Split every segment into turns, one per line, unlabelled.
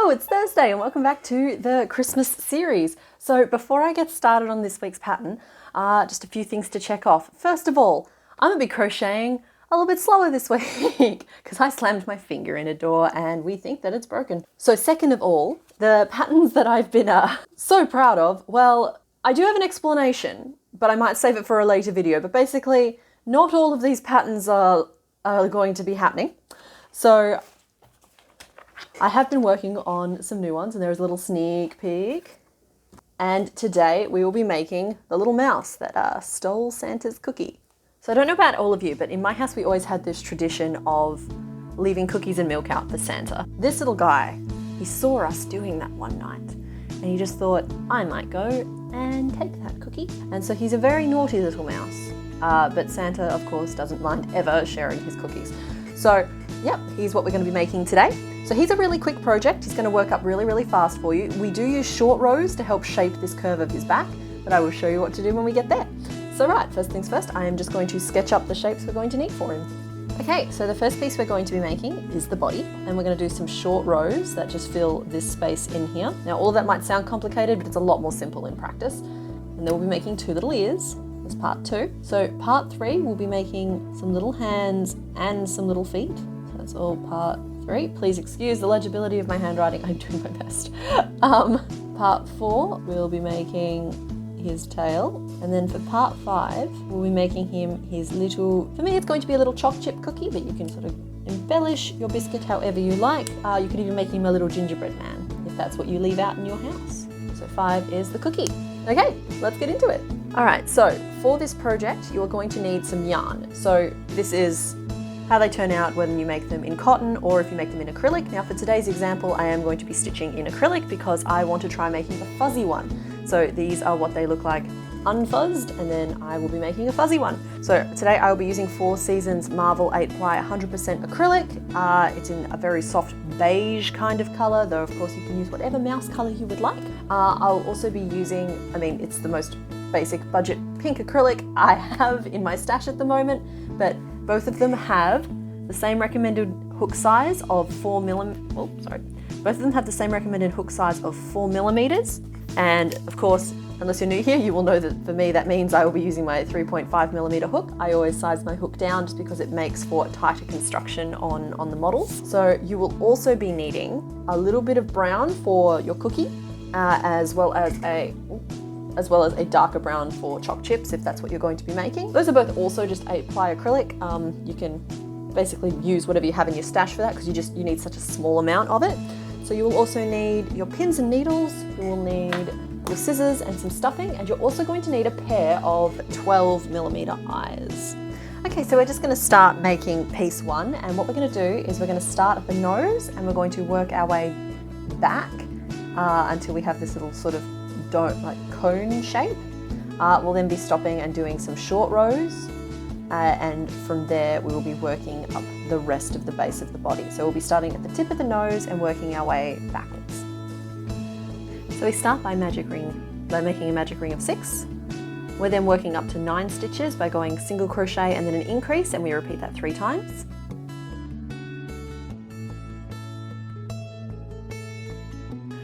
Hello, it's Thursday and welcome back to the Christmas series. So before I get started on this week's pattern, just a few things to check off. First of all, I'm going to be crocheting a little bit slower this week because I slammed my finger in a door and we think that it's broken. So second of all, the patterns that I've been so proud of, well, I do have an explanation, but I might save it for a later video. But basically, not all of these patterns are going to be happening. So I have been working on some new ones and there's a little sneak peek. And today we will be making the little mouse that stole Santa's cookie. So I don't know about all of you, but in my house we always had this tradition of leaving cookies and milk out for Santa. This little guy, he saw us doing that one night and he just thought, I might go and take that cookie. And so he's a very naughty little mouse. But Santa, of course, doesn't mind ever sharing his cookies. So, yep, here's what we're going to be making today. So here's a really quick project. He's going to work up really, really fast for you. We do use short rows to help shape this curve of his back, but I will show you what to do when we get there. So right, first things first, I am just going to sketch up the shapes we're going to need for him. Okay, so the first piece we're going to be making is the body, and we're going to do some short rows that just fill this space in here. Now all of that might sound complicated, but it's a lot more simple in practice. And then we'll be making two little ears. That's part 2. So part 3, we'll be making some little hands and some little feet. So that's all part 3. Please excuse the legibility of my handwriting, I'm doing my best. Part 4, we'll be making his tail. And then for part 5, we'll be making him his little, for me it's going to be a little choc chip cookie, but you can sort of embellish your biscuit however you like. You could even make him a little gingerbread man, if that's what you leave out in your house. So 5 is the cookie. Okay, let's get into it. All right, so for this project, you're going to need some yarn. So this is how they turn out, whether you make them in cotton or if you make them in acrylic. Now for today's example, I am going to be stitching in acrylic because I want to try making a fuzzy one. So these are what they look like unfuzzed, and then I will be making a fuzzy one. So today I will be using 4 Seasons Marvel 8-ply 100% acrylic. It's in a very soft beige kind of color, though of course you can use whatever mouse color you would like. I'll also be using, it's the most basic budget pink acrylic I have in my stash at the moment, but both of them have the same recommended hook size of 4 millimeters. Both of them have the same recommended hook size of 4 millimeters. And of course, unless you're new here, you will know that for me that means I will be using my 3.5 millimeter hook. I always size my hook down just because it makes for tighter construction on the models. So you will also be needing a little bit of brown for your cookie, as well as a darker brown for choc chips if that's what you're going to be making. Those are both also just 8-ply acrylic. You can basically use whatever you have in your stash for that because you need such a small amount of it. So you will also need your pins and needles, you will need your scissors and some stuffing, and you're also going to need a pair of 12 millimeter eyes. Okay, so we're just going to start making piece 1, and what we're going to do is we're going to start at the nose and we're going to work our way back until we have this little sort of cone shape. We'll then be stopping and doing some short rows, and from there we will be working up the rest of the base of the body. So we'll be starting at the tip of the nose and working our way backwards. So we start by making a magic ring of 6. We're then working up to 9 stitches by going single crochet and then an increase, and we repeat that 3 times.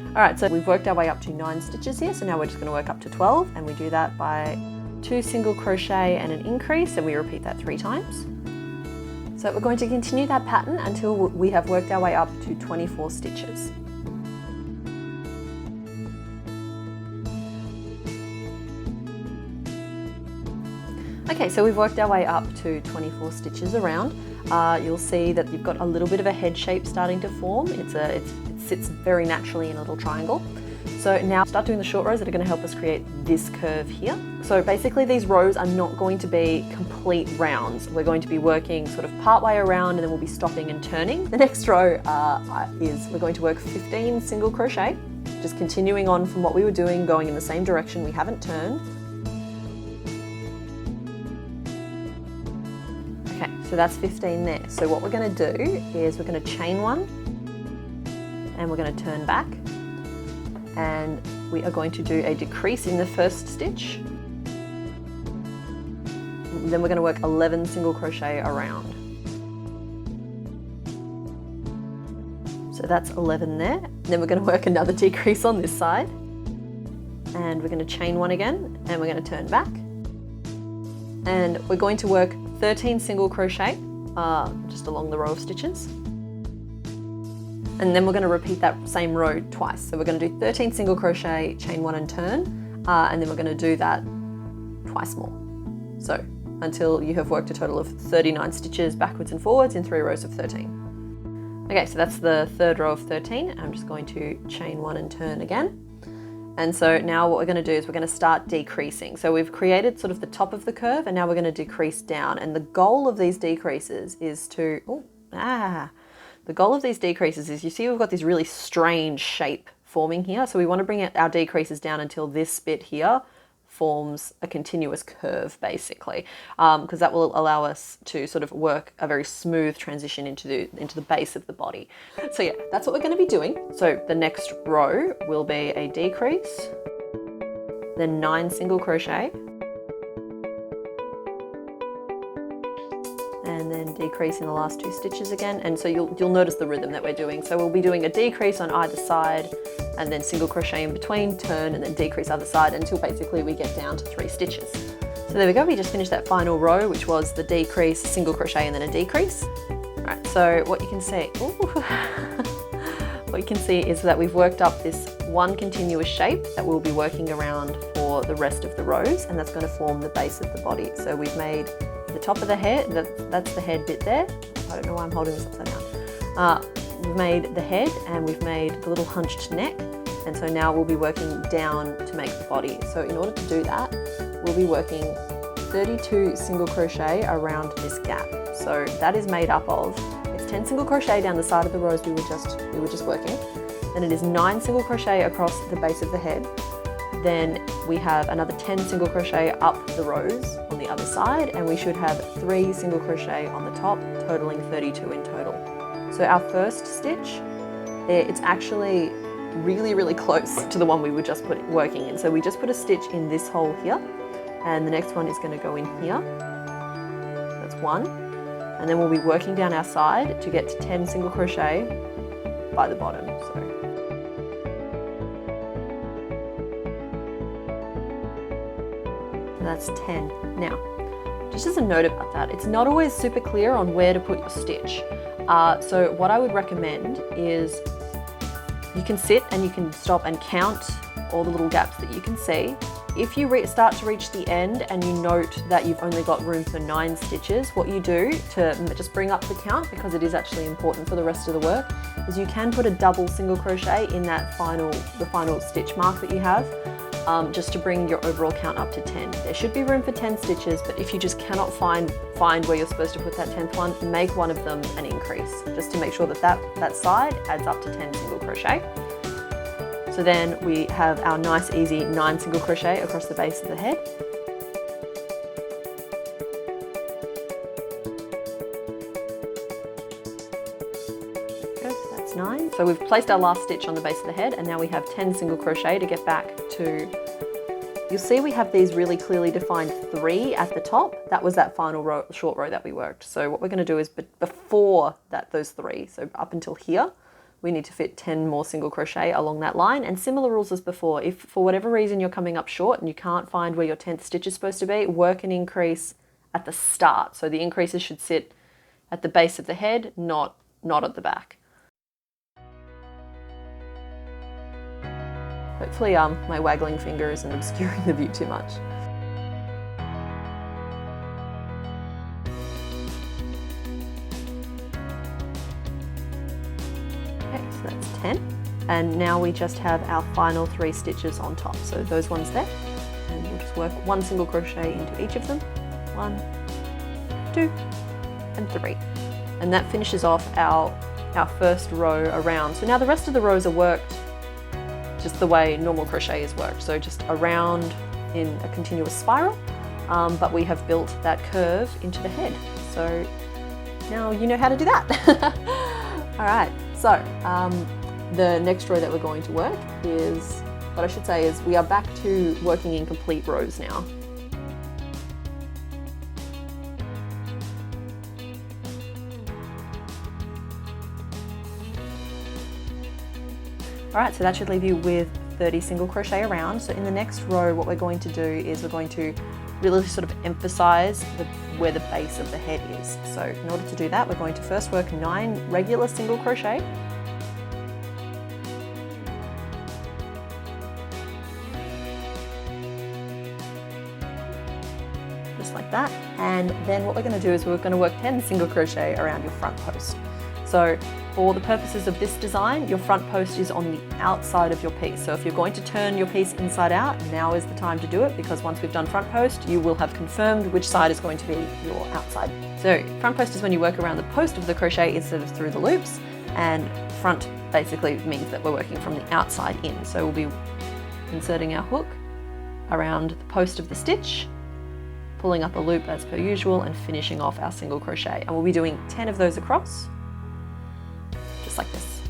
All right, so we've worked our way up to 9 stitches here, so now we're just going to work up to 12, and we do that by 2 single crochet and an increase, and we repeat that 3 times. So we're going to continue that pattern until we have worked our way up to 24 stitches. Okay, so we've worked our way up to 24 stitches around. You'll see that you've got a little bit of a head shape starting to form. It sits very naturally in a little triangle. So now start doing the short rows that are going to help us create this curve here. So basically these rows are not going to be complete rounds. We're going to be working sort of part way around and then we'll be stopping and turning. The next row is we're going to work 15 single crochet, just continuing on from what we were doing, going in the same direction. We haven't turned. Okay, so that's 15 there. So what we're going to do is we're going to chain 1 and we're going to turn back. And we are going to do a decrease in the first stitch. Then we're going to work 11 single crochet around. So that's 11 there. Then we're going to work another decrease on this side. And we're going to chain one again, and we're going to turn back. And we're going to work 13 single crochet just along the row of stitches. And then we're going to repeat that same row twice. So we're going to do 13 single crochet, chain one and turn, and then we're going to do that twice more. So until you have worked a total of 39 stitches backwards and forwards in 3 rows of 13. Okay, so that's the third row of 13. I'm just going to chain one and turn again. And so now what we're going to do is we're going to start decreasing. So we've created sort of the top of the curve, and now we're going to decrease down. And the goal of these decreases is to, the goal of these decreases is, you see we've got this really strange shape forming here. So we want to bring our decreases down until this bit here forms a continuous curve, basically, because that will allow us to sort of work a very smooth transition into the base of the body. So yeah, that's what we're going to be doing. So the next row will be a decrease, then 9 single crochet, and then decrease in the last 2 stitches again. And so you'll notice the rhythm that we're doing. So we'll be doing a decrease on either side, and then single crochet in between, turn, and then decrease other side until basically we get down to 3 stitches. So there we go, we just finished that final row, which was the decrease, single crochet, and then a decrease. All right, so what you can see, what you can see is that we've worked up this one continuous shape that we'll be working around for the rest of the rows, and that's going to form the base of the body. So we've made the top of the head, that's the head bit there. I don't know why I'm holding this upside down. We've made the head, and we've made the little hunched neck, and so now we'll be working down to make the body. So in order to do that, we'll be working 32 single crochet around this gap. So that is made up of, it's 10 single crochet down the side of the rows we were just working, then it is 9 single crochet across the base of the head, then we have another 10 single crochet up the rows on the other side, and we should have 3 single crochet on the top, totaling 32 in total. So our first stitch, it's actually really, really close to the one we were just working in. So we just put a stitch in this hole here, and the next one is going to go in here. That's 1. And then we'll be working down our side to get to 10 single crochet by the bottom. So that's 10. Now, just as a note about that, it's not always super clear on where to put your stitch. So what I would recommend is you can sit and you can stop and count all the little gaps that you can see. If you start to reach the end and you note that you've only got room for 9 stitches, what you do to just bring up the count, because it is actually important for the rest of the work, is you can put a double single crochet in that the final stitch mark that you have, just to bring your overall count up to 10. There should be room for 10 stitches, but if you just cannot find where you're supposed to put that 10th one, make one of them an increase, just to make sure that that side adds up to 10 single crochet. So then we have our nice easy 9 single crochet across the base of the head. That's 9. So we've placed our last stitch on the base of the head, and now we have 10 single crochet to get back to, you'll see we have these really clearly defined 3 at the top. That was that final row, short row that we worked. So what we're going to do is before those 3, so up until here, we need to fit 10 more single crochet along that line, and similar rules as before. If for whatever reason you're coming up short and you can't find where your 10th stitch is supposed to be, work an increase at the start. So the increases should sit at the base of the head, not at the back. Hopefully my waggling finger isn't obscuring the view too much. So that's 10, and now we just have our final 3 stitches on top, so those ones there, and we'll just work 1 single crochet into each of them, 1, 2, and 3, and that finishes off our first row around. So now the rest of the rows are worked just the way normal crochet is worked, so just around in a continuous spiral, but we have built that curve into the head. So now you know how to do that. All right. So the next row that we're going to work is, what I should say is, we are back to working in complete rows now. All right, so that should leave you with 30 single crochet around. So in the next row, what we're going to do is we're going to really sort of emphasize where the base of the head is. So in order to do that, we're going to first work 9 regular single crochet. Just like that. And then what we're going to do is we're going to work 10 single crochet around your front post. So for the purposes of this design, your front post is on the outside of your piece. So if you're going to turn your piece inside out, now is the time to do it, because once we've done front post, you will have confirmed which side is going to be your outside. So front post is when you work around the post of the crochet instead of through the loops, and front basically means that we're working from the outside in. So we'll be inserting our hook around the post of the stitch, pulling up a loop as per usual, and finishing off our single crochet. And we'll be doing 10 of those across, just like this.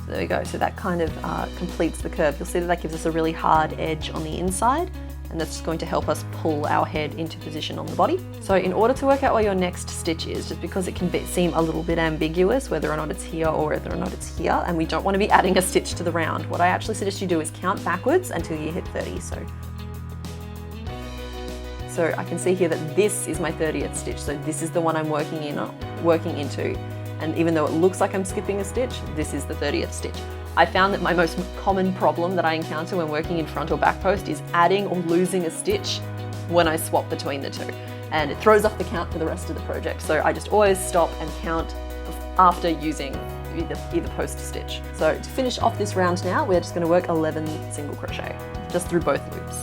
So there we go. So that kind of completes the curve. You'll see that gives us a really hard edge on the inside, and that's going to help us pull our head into position on the body. So in order to work out where your next stitch is, just because it can seem a little bit ambiguous whether or not it's here or whether or not it's here, and we don't want to be adding a stitch to the round, what I actually suggest you do is count backwards until you hit 30. So I can see here that this is my 30th stitch. So this is the one I'm working into. And even though it looks like I'm skipping a stitch, this is the 30th stitch. I found that my most common problem that I encounter when working in front or back post is adding or losing a stitch when I swap between the two. And it throws off the count for the rest of the project. So I just always stop and count after using either post stitch. So to finish off this round now, we're just going to work 11 single crochet, just through both loops.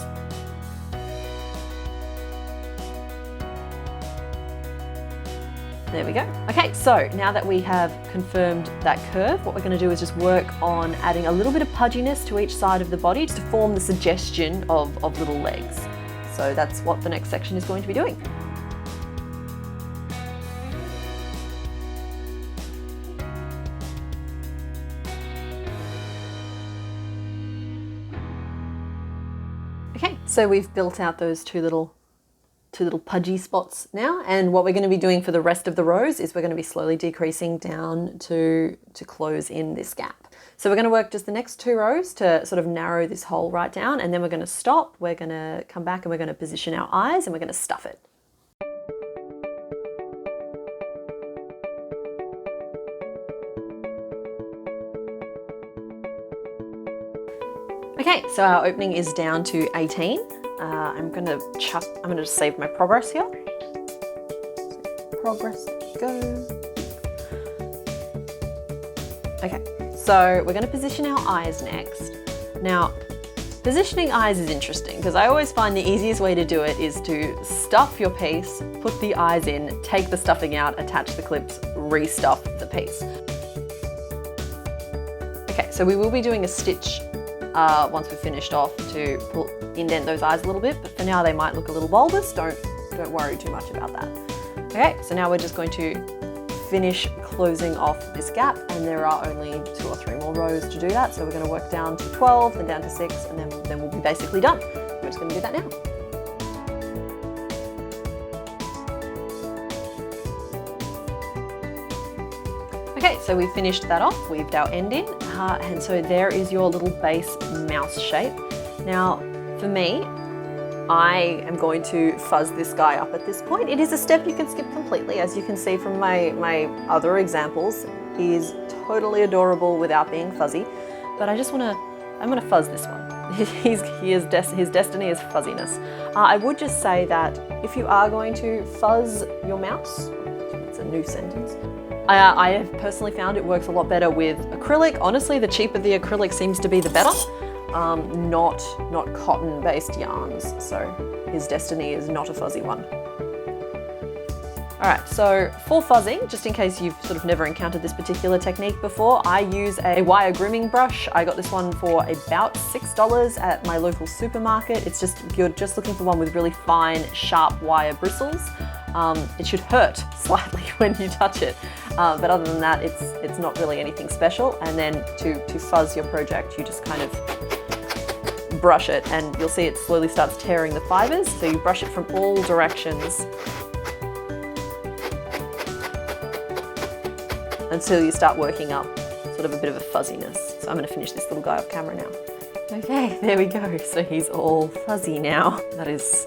There we go. Okay, so now that we have confirmed that curve, what we're going to do is just work on adding a little bit of pudginess to each side of the body just to form the suggestion of little legs. So that's what the next section is going to be doing. Okay, so we've built out those two little pudgy spots now, and what we're going to be doing for the rest of the rows is we're going to be slowly decreasing down to close in this gap. So we're going to work just the next 2 rows to sort of narrow this hole right down, and then we're going to stop, we're going to come back and we're going to position our eyes and we're going to stuff it. Okay, so our opening is down to 18. I'm going to just save my progress here. Progress, go. Okay, so we're going to position our eyes next. Now, positioning eyes is interesting because I always find the easiest way to do it is to stuff your piece, put the eyes in, take the stuffing out, attach the clips, restuff the piece. Okay, so we will be doing a stitch once we've finished off to indent those eyes a little bit, but for now they might look a little bulbous. Don't worry too much about that. Okay, so now we're just going to finish closing off this gap, and there are only 2 or 3 more rows to do that. So we're going to work down to 12, then down to 6, and then we'll be basically done. We're just going to do that now. Okay, so we finished that off, weaved our end in, and so there is your little base mouse shape. Now, for me, I am going to fuzz this guy up at this point. It is a step you can skip completely, as you can see from my other examples. He is totally adorable without being fuzzy, but I'm gonna fuzz this one. His destiny is fuzziness. I would just say that if you are going to fuzz your mouse, it's a new sentence, I have personally found it works a lot better with acrylic. Honestly, the cheaper the acrylic seems to be, the better. Not cotton-based yarns. So his destiny is not a fuzzy one. All right, so for fuzzing, just in case you've sort of never encountered this particular technique before, I use a wire grooming brush. I got this one for about $6 at my local supermarket. It's just, if you're just looking for one with really fine, sharp wire bristles, it should hurt slightly when you touch it. But other than that, it's not really anything special. And then to fuzz your project, you just kind of brush it, and you'll see it slowly starts tearing the fibers. So you brush it from all directions until you start working up sort of a bit of a fuzziness. So I'm going to finish this little guy off camera now. Okay, there we go. So he's all fuzzy now. That is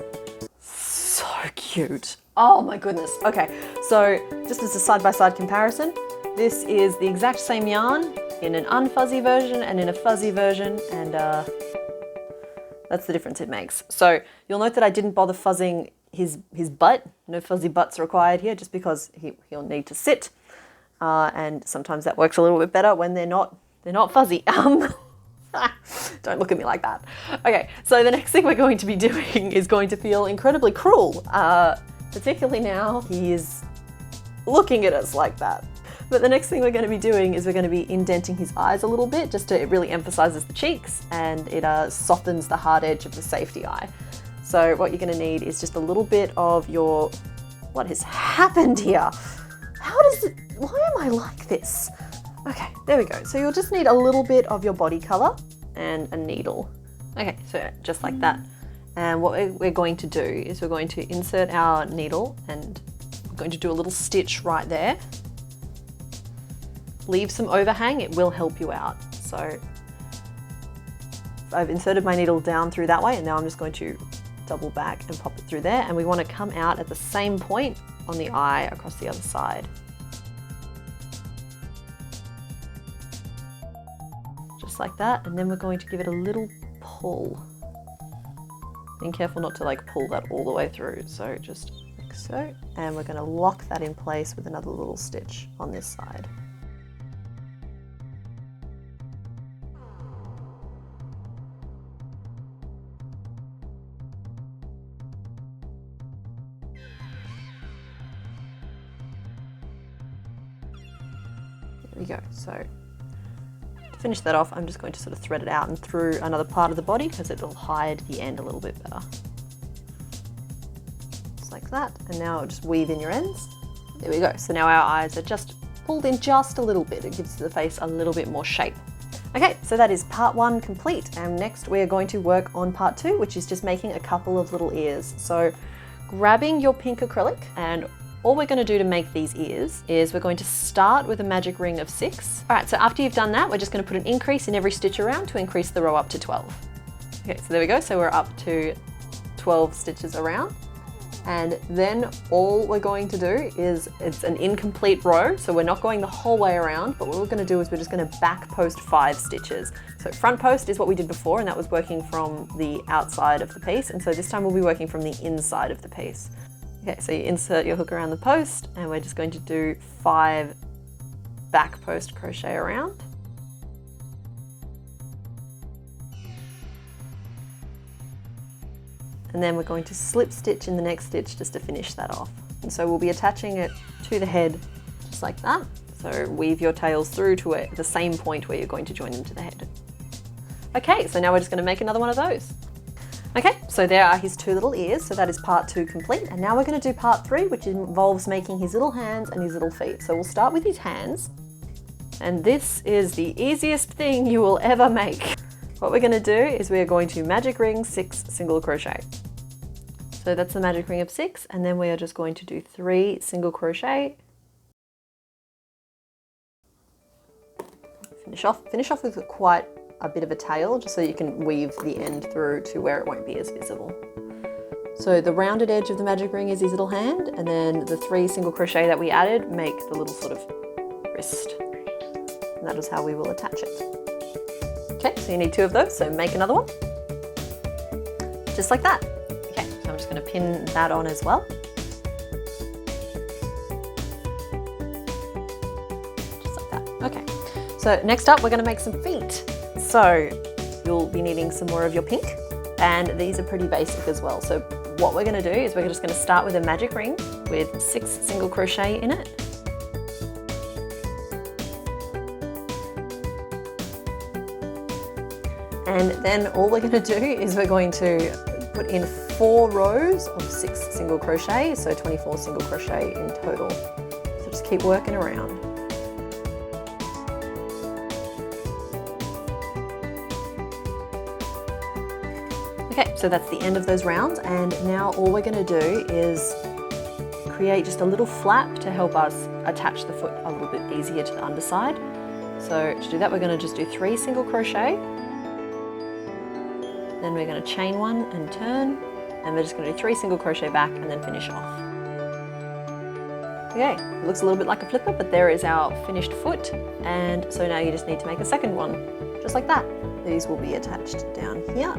so cute. Oh my goodness. Okay, so just as a side-by-side comparison, this is the exact same yarn in an unfuzzy version and in a fuzzy version, and that's the difference it makes. So you'll note that I didn't bother fuzzing his butt. No fuzzy butts required here, just because he'll need to sit, and sometimes that works a little bit better when they're not fuzzy. Don't look at me like that. Okay, so the next thing we're going to be doing is going to feel incredibly cruel, particularly now he is looking at us like that. But the next thing we're going to be doing is we're going to be indenting his eyes a little bit, just to, it really emphasizes the cheeks and it softens the hard edge of the safety eye. So what you're going to need is just a little bit of your, what has happened here? Why am I like this? Okay, there we go. So you'll just need a little bit of your body color and a needle. Okay, so just like that. And what we're going to do is we're going to insert our needle and we're going to do a little stitch right there. Leave some overhang, it will help you out. So I've inserted my needle down through that way, and now I'm just going to double back and pop it through there, and we want to come out at the same point on the eye across the other side. Just like that, and then we're going to give it a little pull. Being careful not to like pull that all the way through, so just like so, and we're going to lock that in place with another little stitch on this side. There we go. So to finish that off, I'm just going to sort of thread it out and through another part of the body because it'll hide the end a little bit better. Just like that. And now just weave in your ends. There we go. So now our eyes are just pulled in just a little bit. It gives the face a little bit more shape. Okay, so that is part 1 complete. And next we are going to work on part 2, which is just making a couple of little ears. So grabbing your pink acrylic, and all we're going to do to make these ears is we're going to start with a magic ring of 6. All right, so after you've done that, we're just going to put an increase in every stitch around to increase the row up to 12. Okay, so there we go. So we're up to 12 stitches around. And then all we're going to do is, it's an incomplete row, so we're not going the whole way around, but what we're going to do is we're just going to back post 5 stitches. So front post is what we did before, and that was working from the outside of the piece. And so this time we'll be working from the inside of the piece. Okay, so you insert your hook around the post, and we're just going to do 5 back post crochet around. And then we're going to slip stitch in the next stitch just to finish that off. And so we'll be attaching it to the head just like that. So weave your tails through to the same point where you're going to join them to the head. Okay, so now we're just going to make another one of those. Okay, so there are his 2 little ears, so that is part 2 complete. And now we're going to do part 3, which involves making his little hands and his little feet. So we'll start with his hands. And this is the easiest thing you will ever make. What we're going to do is we are going to magic ring 6 single crochet. So that's the magic ring of 6, and then we are just going to do 3 single crochet. Finish off with quite a bit of a tail, just so you can weave the end through to where it won't be as visible. So the rounded edge of the magic ring is his little hand, and then the 3 single crochet that we added make the little sort of wrist. And that is how we will attach it. Okay, so you need 2 of those, so make another one. Just like that. Okay, so I'm just going to pin that on as well. Just like that. Okay, so next up we're going to make some feet. So you'll be needing some more of your pink, and these are pretty basic as well. So what we're going to do is we're just going to start with a magic ring with 6 single crochet in it. And then all we're going to do is we're going to put in 4 rows of 6 single crochet, so 24 single crochet in total. So just keep working around. Okay, so that's the end of those rounds, and now all we're going to do is create just a little flap to help us attach the foot a little bit easier to the underside. So to do that, we're going to just do 3 single crochet. Then we're going to chain 1 and turn, and we're just going to do 3 single crochet back and then finish off. Okay, it looks a little bit like a flipper, but there is our finished foot. And so now you just need to make a second one, just like that. These will be attached down here.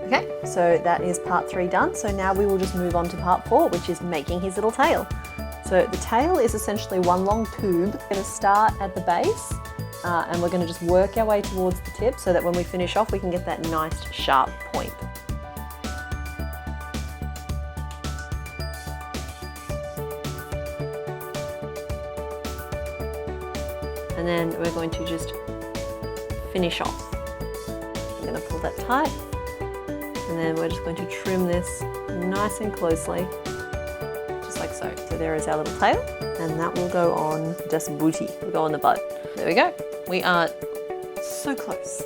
Okay, so that is part 3 done. So now we will just move on to part 4, which is making his little tail. So the tail is essentially one long tube. We're going to start at the base and we're going to just work our way towards the tip so that when we finish off we can get that nice sharp point. And then we're going to just finish off. I'm going to pull that tight, and then we're just going to trim this nice and closely, just like so. So there is our little tail, and that will go on das Booty, will go on the butt. There we go. We are so close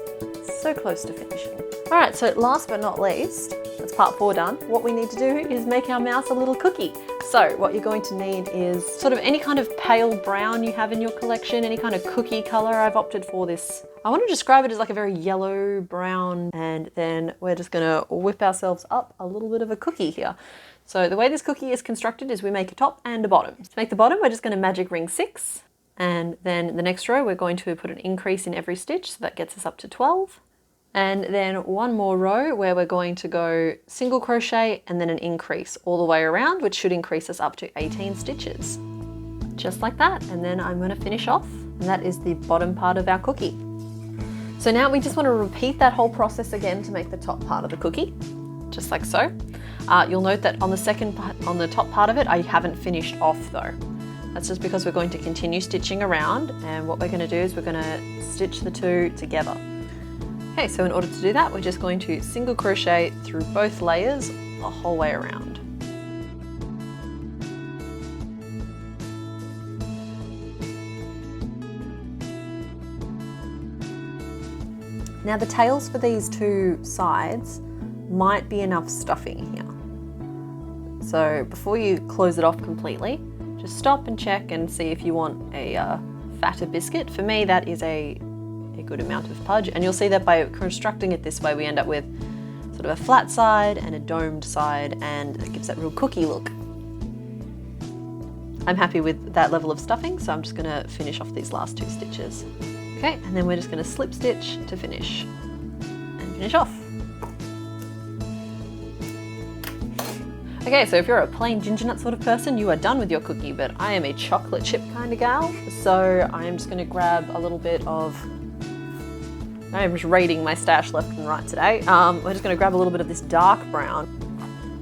to finishing. All right, so last but not least, that's part 4 done. What we need to do is make our mouse a little cookie. So what you're going to need is sort of any kind of pale brown you have in your collection, any kind of cookie color. I've opted for this. I want to describe it as like a very yellow brown, and then we're just gonna whip ourselves up a little bit of a cookie here. So the way this cookie is constructed is we make a top and a bottom. To make the bottom, we're just gonna magic ring 6. And then the next row, we're going to put an increase in every stitch, so that gets us up to 12. And then one more row where we're going to go single crochet and then an increase all the way around, which should increase us up to 18 stitches. Just like that. And then I'm going to finish off, and that is the bottom part of our cookie. So now we just want to repeat that whole process again to make the top part of the cookie, just like so. You'll note that on the top part of it, I haven't finished off though. That's just because we're going to continue stitching around, and what we're going to do is we're going to stitch the two together. Okay, so in order to do that, we're just going to single crochet through both layers the whole way around. Now the tails for these two sides might be enough stuffing here. So before you close it off completely, just stop and check and see if you want a fatter biscuit. For me, that is a good amount of pudge, and you'll see that by constructing it this way, we end up with sort of a flat side and a domed side, and it gives that real cookie look. I'm happy with that level of stuffing, so I'm just going to finish off these last 2 stitches. Okay, and then we're just going to slip stitch to finish and finish off. Okay, so if you're a plain ginger nut sort of person, you are done with your cookie, but I am a chocolate chip kind of gal, so I'm just going to grab a little bit of, I'm just raiding my stash left and right today. We're just going to grab a little bit of this dark brown,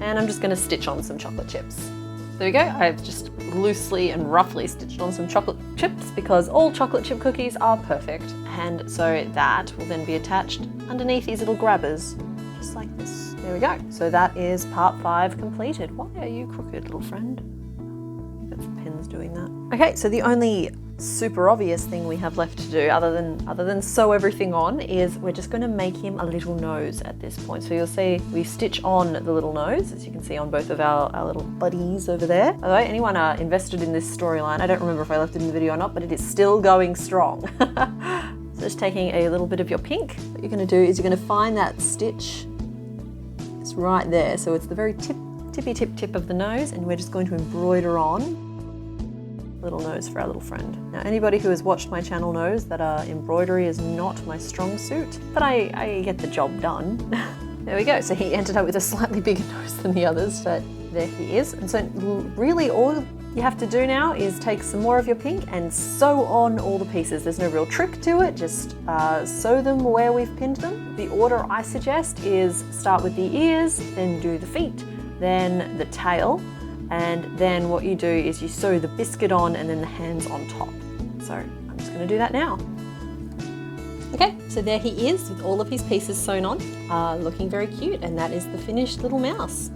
and I'm just going to stitch on some chocolate chips. There we go. I've just loosely and roughly stitched on some chocolate chips because all chocolate chip cookies are perfect. And so that will then be attached underneath these little grabbers, just like this. There we go. So that is part 5 completed. Why are you crooked, little friend? That's the pins doing that. Okay, so the only super obvious thing we have left to do other than sew everything on is we're just going to make him a little nose at this point. So you'll see we stitch on the little nose, as you can see on both of our little buddies over there. Although anyone invested in this storyline, I don't remember if I left it in the video or not, but it is still going strong. So just taking a little bit of your pink, what you're going to do is you're going to find that stitch. It's right there. So it's the very tippy tip of the nose, and we're just going to embroider on little nose for our little friend. Now anybody who has watched my channel knows that embroidery is not my strong suit, but I get the job done. There we go. So he ended up with a slightly bigger nose than the others, but there he is. And so really all you have to do now is take some more of your pink and sew on all the pieces. There's no real trick to it, just sew them where we've pinned them. The order I suggest is start with the ears, then do the feet, then the tail, and then what you do is you sew the biscuit on and then the hands on top. So I'm just going to do that now. Okay, so there he is with all of his pieces sewn on, looking very cute, and that is the finished little mouse.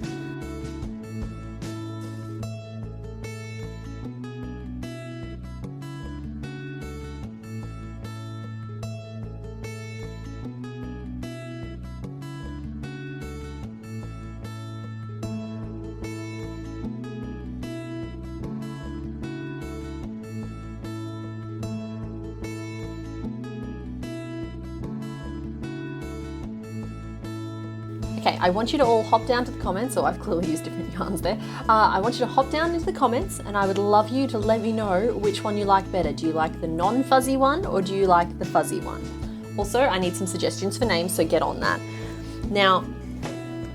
Okay, I want you to all hop down to the comments, so I've clearly used different yarns there. I want you to hop down into the comments and I would love you to let me know which one you like better. Do you like the non-fuzzy one or do you like the fuzzy one? Also, I need some suggestions for names, so get on that. Now,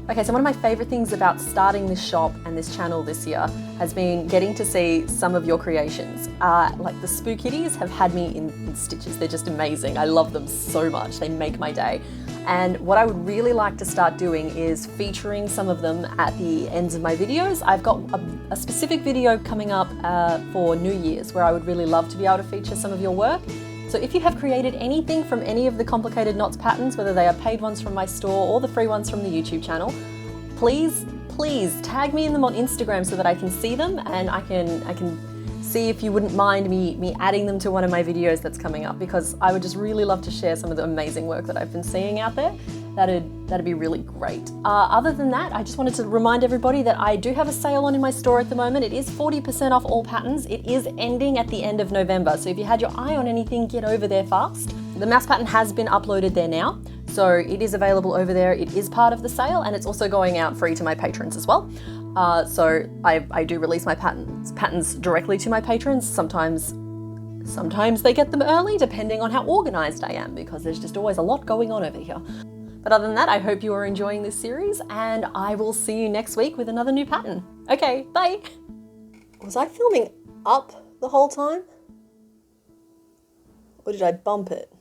okay, so one of my favorite things about starting this shop and this channel this year has been getting to see some of your creations. Like the Spoo Kitties have had me in stitches. They're just amazing. I love them so much. They make my day. And what I would really like to start doing is featuring some of them at the ends of my videos. I've got a specific video coming up for New Year's where I would really love to be able to feature some of your work. So if you have created anything from any of the complicated knots patterns, whether they are paid ones from my store or the free ones from the YouTube channel, please tag me in them on Instagram so that I can see them and I can see if you wouldn't mind me adding them to one of my videos that's coming up, because I would just really love to share some of the amazing work that I've been seeing out there. That'd be really great. Other than that, I just wanted to remind everybody that I do have a sale on in my store at the moment. It is 40% off all patterns. It is ending at the end of November. So if you had your eye on anything, get over there fast. The mouse pattern has been uploaded there now. So it is available over there. It is part of the sale and it's also going out free to my patrons as well. So I do release my patterns directly to my patrons. Sometimes they get them early depending on how organized I am, because there's just always a lot going on over here. But other than that, I hope you are enjoying this series and I will see you next week with another new pattern. Okay, bye. Was I filming up the whole time? Or did I bump it?